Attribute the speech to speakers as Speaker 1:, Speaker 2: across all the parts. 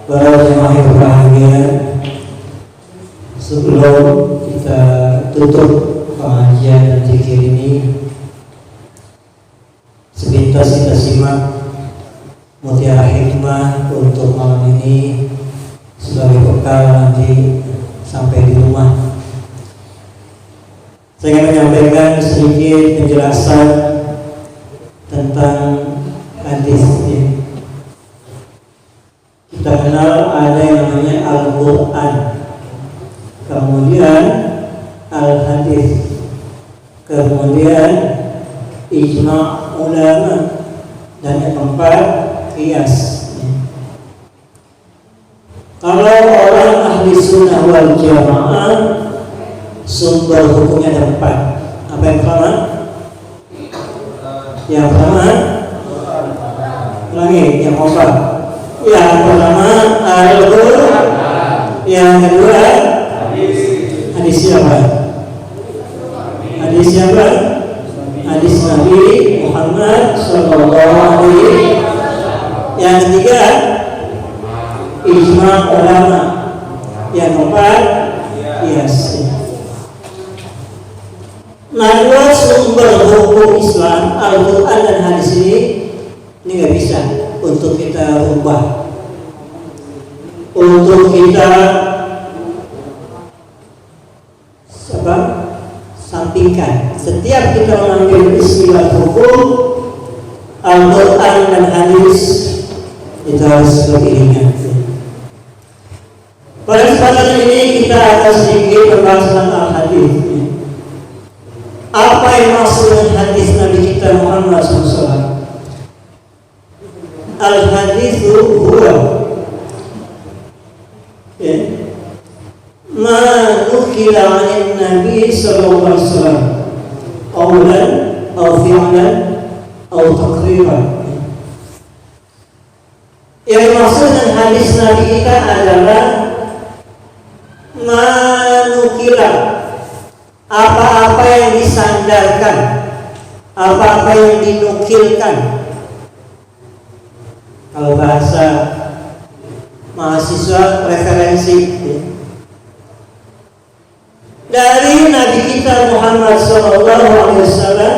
Speaker 1: Para jemaah yang berbahagia, sebelum kita tutup pengajian dan zikir ini, sepintas kita simak mutiara hikmah untuk malam ini sebagai bekal nanti sampai di rumah. Saya ingin menyampaikan sedikit penjelasan tentang hadis ini. Kita kenal ada yang namanya Al-Quran, kemudian Al-Hadis, kemudian Ijma' ulama, dan yang keempat Qiyas. Kalau orang ahli sunnah wal jamaah, sumber hukumnya ada 4. Apa yang pertama? Yang pertama, ulangi, yang keempat. Yang pertama Al-Quran, yang kedua hadis siapa? Hadis siapa? Hadis Nabi Muhammad sallallahu alaihi wasallam. Yang ketiga ijma' ulama. Yang keempat qiyas. Nah, dua sumber hukum Islam, Al-Quran dan hadis ini nggak bisa untuk kita ubah, untuk kita sampingkan. Setiap kita mengambil istilah hukum Al-Quran dan hadis, itu harus lebih ingat. Pada kesempatan ini kita akan sedikit membahas tentang al-hadis. Apa yang maksud dengan hadis Nabi kita Muhammad SAW? Al-haditsu huwa ma nukila 'anil Nabi sallallahu alaihi wasallam qawlan aw fi'lan aw taqriran. Yang maksud dengan hadis Nabi kita adalah ma nukila, apa-apa yang disandarkan, apa-apa yang dinukilkan. Kalau bahasa mahasiswa, referensi dari Nabi kita Muhammad sallallahu alaihi wasallam,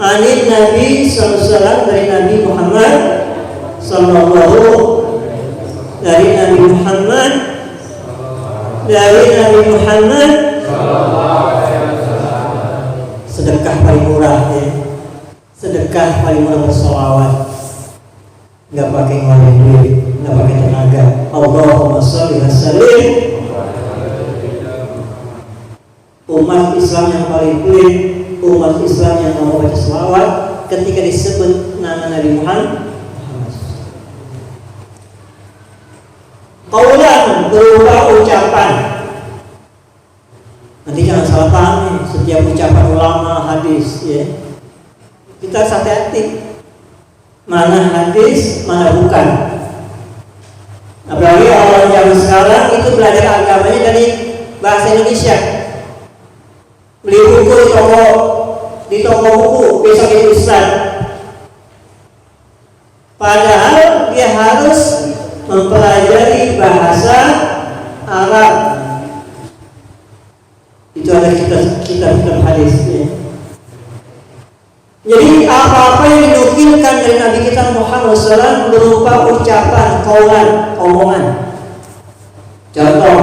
Speaker 1: anin Nabi sallallahu alaihi wasallam, dari Nabi Muhammad sallallahu, dari Nabi Muhammad, dari Nabi Muhammad sallallahu alaihi wasallam. Sedekah paling murah ya. Sedekah paling murah bersolawat. Nggak pakai ngeluarin duit, nggak pakai tenaga. Allahumma sholli wa sallim. Umat Islam yang paling pelit, umat Islam yang mau baca selawat ketika disebut nama Nabi Muhammad. Qaulan, berupa ucapan. Nanti jangan salah paham nih, setiap ucapan ulama hadis ya. Kita hati-hati. Mana hadis, mana bukan. Apalagi orang zaman sekarang itu belajar agamanya dari bahasa Indonesia. Beli buku di toko buku, besok jadi ustaz. Padahal dia harus mempelajari bahasa Arab. Itu ada kitab hadis ya. Jadi apa-apa yang dinukilkan dari Nabi kita Muhammad SAW berupa ucapan, kaulan, omongan. Contoh,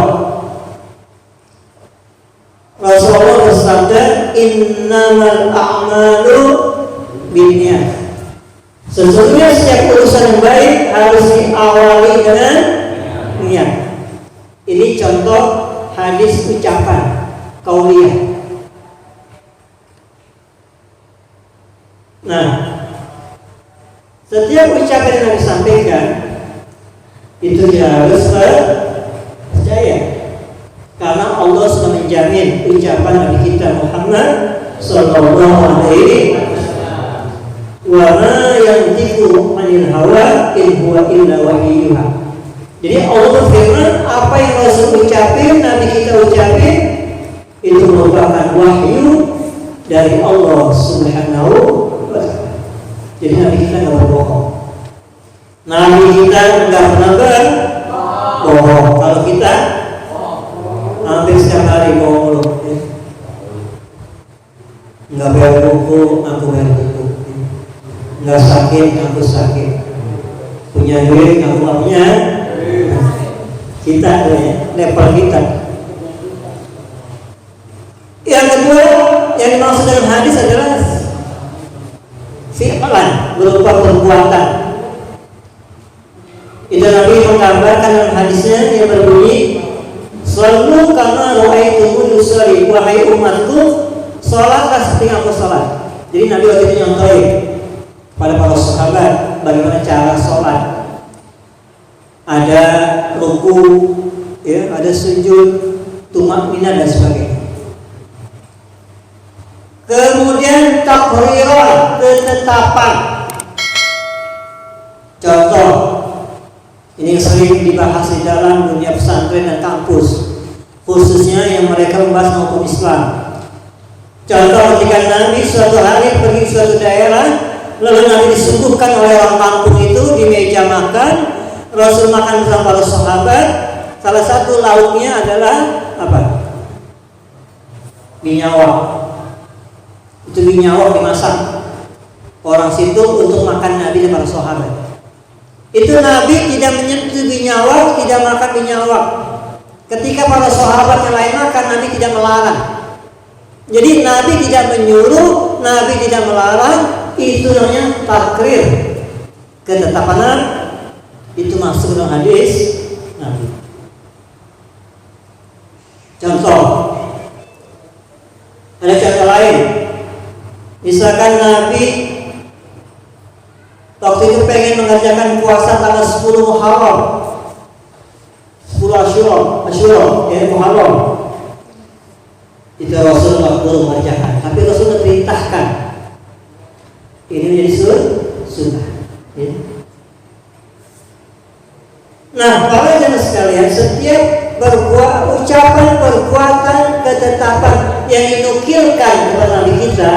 Speaker 1: Rasulullah bersabda, innamal a'malu binniyat. Sesungguhnya setiap urusan yang baik harus diawali dengan niat. Ini contoh hadis ucapan qauliyah. Nah, setiap ucapan yang Nabi sampaikan itu dia harus percaya, karena Allah sudah menjamin ucapan Nabi kita Muhammad sallallahu alaihi wasallam. Wa ma yantiqu 'anil hawa in huwa illa wahyuha. Jadi Allah berfirman, apa yang Rasul ucapin, Nabi kita ucapin, itu merupakan wahyu dari Allah Subhanahu wa ta'ala. Jadi Nabi kita nggak berbohong. Nabi kita nggak pernah sakit, ngaku sakit. Punya duit, ngaku nggak punya. Kita tuh ya, level kita. Yang kedua, yang dimaksud dalam hadis adalah fi'lan, berupa perbuatan. Itu Nabi menggambarkan dalam hadisnya yang berbunyi, "Shallu kama ra'aitumuni usolli." Wahai umatku, sholatlah seperti aku sholat. Jadi Nabi waktu itu nyontohin pada para sahabat bagaimana cara sholat. Ada ruku, ya, ada sujud, tumakninah dan sebagainya. Kemudian takrirah, ketetapan. Contoh, ini sering dibahas di dalam dunia pesantren dan kampus, khususnya yang mereka membahas maupun Islam. Contoh, ketika Nabi suatu hari pergi ke suatu daerah, lalu Nabi disuguhkan oleh orang kampung itu di meja makan. Rasul makan bersama para sahabat. Salah satu lauknya adalah apa? Binyawak. Itu binyawak dimasak orang situ untuk makan Nabi dan para sahabat. Itu Nabi tidak menyentuh binyawak, tidak makan binyawak. Ketika para sahabat yang lain makan, Nabi tidak melarang. Jadi Nabi tidak menyuruh, Nabi tidak melarang. Itu namanya takrir, ketetapan. Itu masuk dalam hadis Nabi. Contoh, ada contoh lain. Misalkan Nabi waktu itu pengen mengerjakan puasa tanggal 10 Muharram, 10 Asyura, ya Muharram. Itu Rasulullah belum mengerjakan, tapi Rasul memerintahkan. Ini menjadi sunnah. Ya. Nah, para jemaah sekalian, setiap ucapan, perbuatan, ketetapan yang dinukilkan kepada Nabi kita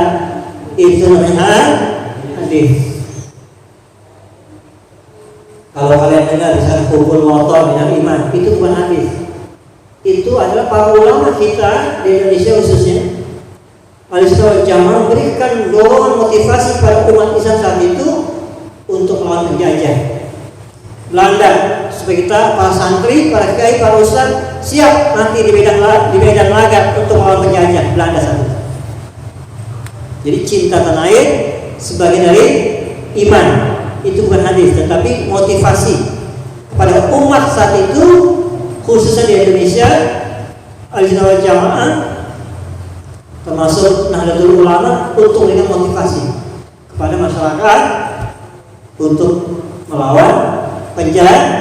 Speaker 1: itu namanya hadis. Kalau kalian dengar misalnya hukul motor dengan iman, itu bukan hadis. Itu adalah para ulama kita di Indonesia khususnya, Ahlussunnah wal Jamaah, memberikan dorongan motivasi pada umat Islam saat itu untuk melawan penjajah Belanda, supaya kita para santri, para kiai, para ustaz siap nanti di medan laga untuk melawan penjajah Belanda saat itu. Jadi cinta tanah air sebagai dari iman, itu bukan hadis, tetapi motivasi kepada umat saat itu, khususnya di Indonesia, Ahlussunnah wal Jamaah termasuk Nahdlatul Ulama, untuk memberikan motivasi kepada masyarakat untuk melawan penjajah.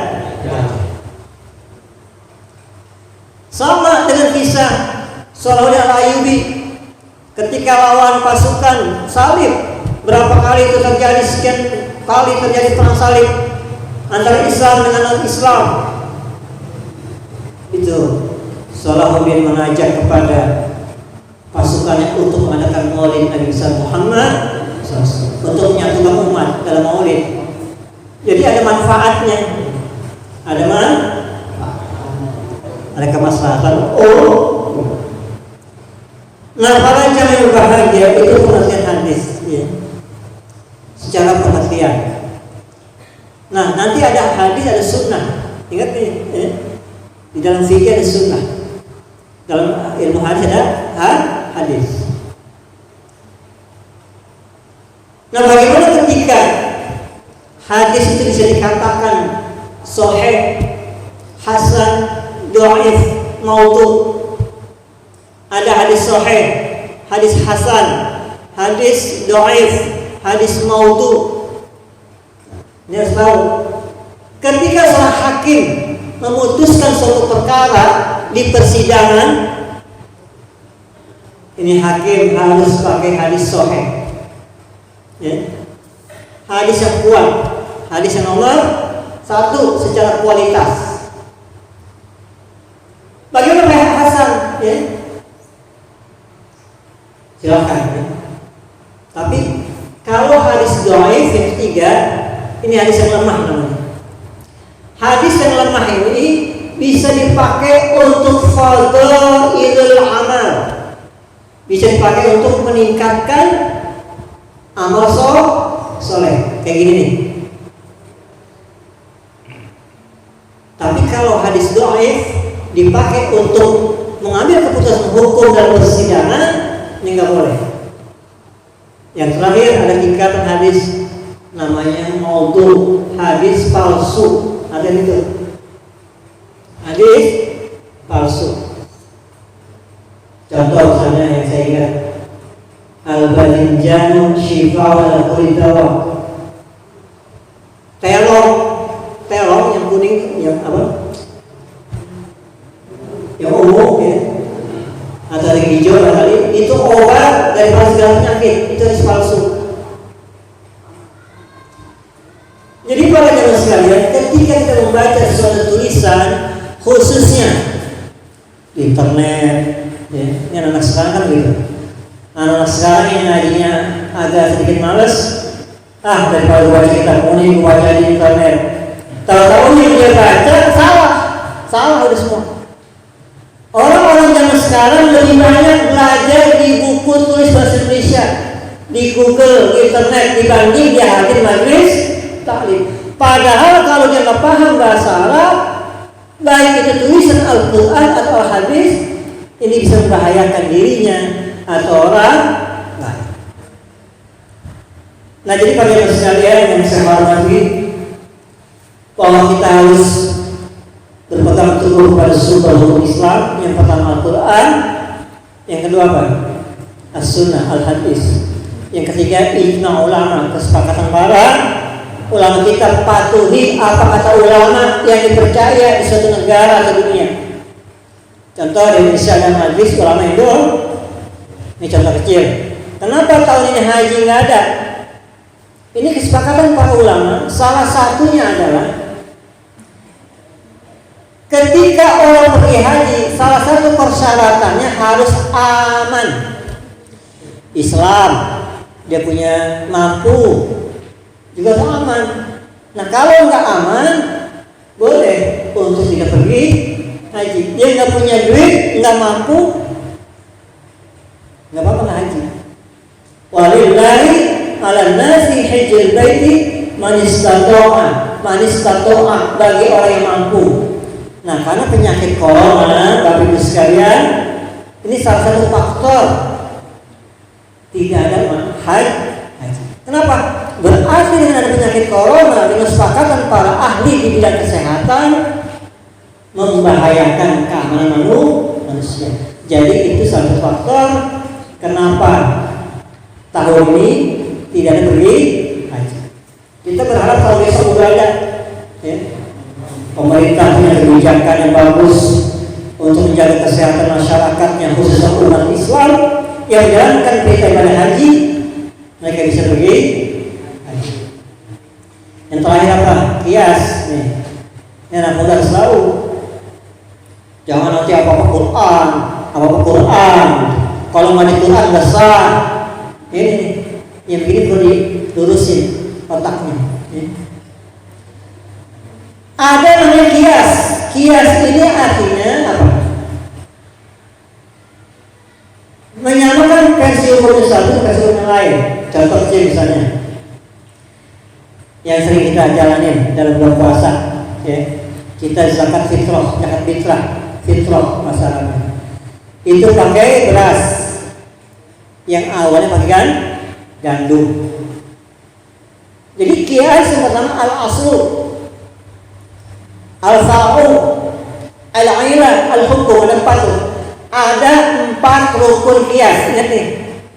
Speaker 1: Sama dengan kisah Salahuddin Al-Ayyubi ketika lawan pasukan salib. Berapa kali itu terjadi, sekian kali terjadi perang salib antara Islam dengan non-Islam. Itu Salahuddin mengajak kepada pasukannya untuk mengadakan maulid Nabi Muhammad SAW, untuk menyatukan umat dalam maulid. Jadi ada manfaatnya, ada kemaslahatan. Nah, para jamaah yang berbahagia itu pengertian hadis, ya, secara pengertian. Nah, nanti ada hadis, ada sunnah. Ingat nih, ya? Di dalam fikih ada sunnah, dalam ilmu hadis ada hadis. Nah, bagaimana ketika hadis itu bisa dikatakan sahih, hasan, dhaif, maudhu? Ada hadis sahih, hadis hasan, hadis dhaif, hadis maudhu. Ini harus tahu. Ketika seorang hakim memutuskan suatu perkara di persidangan, ini hakim harus pakai hadis sahih, ya, hadis yang kuat, hadis yang nomor 1 secara kualitas. Bagaimana kayak hasan, ya? Silakan, ya. Tapi kalau hadis dhaif yang ketiga, ini hadis yang lemah namanya. Hadis yang lemah ini bisa dipakai untuk fadhailul amal, bisa dipakai untuk meningkatkan amal soleh, kayak gini nih. Tapi kalau hadis dhaif dipakai untuk mengambil keputusan hukum dalam persidangan, ini nggak boleh. Yang terakhir ada tingkatan hadis namanya maudhu, hadis palsu. Ada itu hadis palsu. Contoh misalnya yang saya ingat, al-badinjanu shifa wal qulitawa. Telong yang kuning, yang apa? Yang ungu ya. Atau yang hijau kali itu obat dari segala penyakit, itu hadis palsu. Jadi para jemaah sekalian, ketika kita membaca suatu tulisan, khususnya di internet, ya, ini anak sekarang kan gitu. Anak sekarang yang tadinya agak sedikit males, daripada baca kitab kuning, baca di internet. Tahu-tahu yang dia baca salah udah semua. Orang-orang zaman sekarang lebih banyak belajar di buku tulis bahasa Indonesia, di Google, di internet dibanding dia hadir majlis taklim. Padahal kalau dia nggak paham bahasa Arab, baik itu tulisan Al-Quran atau Al-Hadis, ini bisa membahayakan dirinya atau orang lain. Nah, jadi pada jemaah sekalian yang saya hormati, bahwa kita harus berpegang teguh pada sumber hukum Islam. Yang pertama Al-Quran, yang kedua apa? As-Sunnah, Al-Hadis. Yang ketiga ijma ulama, kesepakatan para ulama. Kita patuhi apa kata ulama yang dipercaya di suatu negara atau dunia. Contoh di Indonesia dan Majlis Ulama Indo, ini contoh kecil. Kenapa tahun ini haji nggak ada? Ini kesepakatan para ulama. Salah satunya adalah ketika orang pergi haji, salah satu persyaratannya harus aman. Islam, dia punya mampu, juga harus aman. Nah, kalau nggak aman, boleh untuk tidak pergi haji. Dia nggak punya duit, nggak mampu, nggak apa-apa nggak haji. Walillahi 'alan nasi hajjul baiti man istata'a bagi orang yang mampu. Nah, karena penyakit corona, Bapak Ibu sekalian, ini salah satu faktor tidak ada haji. Kenapa? Berarti dengan ada penyakit corona, dengan kesepakatan para ahli di bidang kesehatan, membahayakan keamanan manusia. Jadi itu salah satu faktor kenapa tahun ini tidak ada pergi haji. Kita berharap tahun besok udah ada, ya. Pemerintah punya kebijakan yang bagus untuk menjaga kesehatan masyarakatnya, khususnya umat Islam yang menjalankan perintah ibadah haji, mereka bisa pergi haji. Yang terakhir apa? Kias nih. Yang anak muda selalu jangan nanti apa-apa Quran. Kalau nggak di Quran nggak sah. Ini yang begini perlu dilurusin otaknya. Ada namanya kias. Kias ini artinya apa? Menyamakan versi umum satu versi yang lain. Contoh kecil misalnya, yang sering kita jalanin dalam bulan puasa, ya. Kita zakat fitrah masalahnya. Itu pakai beras yang awalnya pakai gandum. Jadi kias yang pertama al-aslu, al-fa'u, al-ailah, al-hukum, ada 4 tuh. Ada 4 rukun kias. Ingat nih,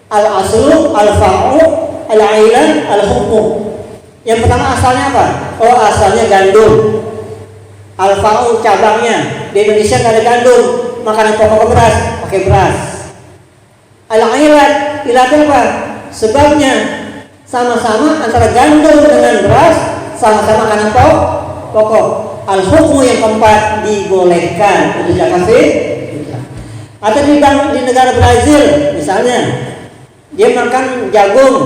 Speaker 1: al-aslu, al-fa'u, al-ailah, al-hukum. Yang pertama asalnya apa? Oh, asalnya gandum. Al-fa'u cabangnya. Di Indonesia nggak ada gandum, makanan pokok beras, pakai beras. Al-ailah, ilatnya apa? Sebabnya sama-sama antara gandum dengan beras, sama-sama makanan pokok. Al-hukmu yang keempat, dibolehkan untuk zakat fitrah. Atau di negara Brazil misalnya, dia makan jagung,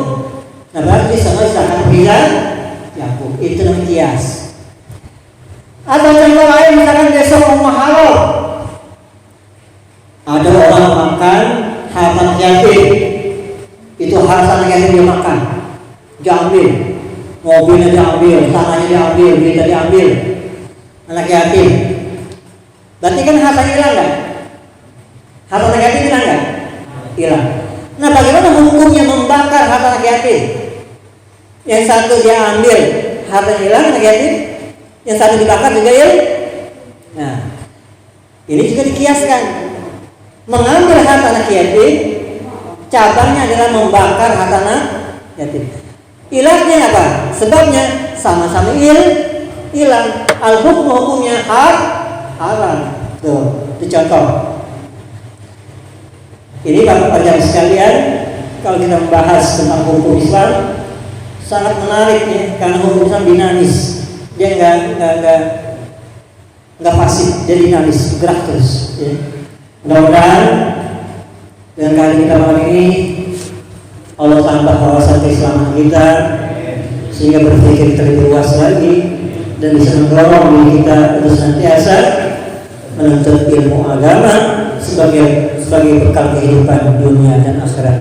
Speaker 1: nah berarti sama zakat fitrah jagung. Itu namanya kias. Atau contoh lain, misalkan besok mau halal, ada orang makan harta yatim, itu harta yatim dia makan, jamin mobilnya diambil, tanahnya diambil, duitnya diambil, anak yatim. Berarti kan hartanya hilang nggak? Harta anak yatim hilang nggak? Hilang. Nah, bagaimana hukumnya membakar harta anak yatim? Yang satu dia ambil, harta hilang anak yatim, yang satu dibakar juga hilang. Nah, ini juga dikiaskan. Mengambil harta anak yatim, cabangnya adalah membakar harta anak yatim. Ilahnya apa? Sebabnya sama-sama hilang. Al-hukm hukumnya haram. Tuh, itu contoh. Ini Bapak-Bapak sekalian, kalau kita membahas tentang hukum Islam sangat menarik ya, karena hukum Islam dinamis. Dia nggak pasif, dia dinamis, gerak terus. Ya. Mudah-mudahan dengan kali kita malam ini Allah tambah wawasan keislaman kita sehingga berpikir lebih luas lagi dan bisa mendorong diri kita untuk senantiasa menuntut ilmu agama sebagai bekal kehidupan dunia dan akhirat.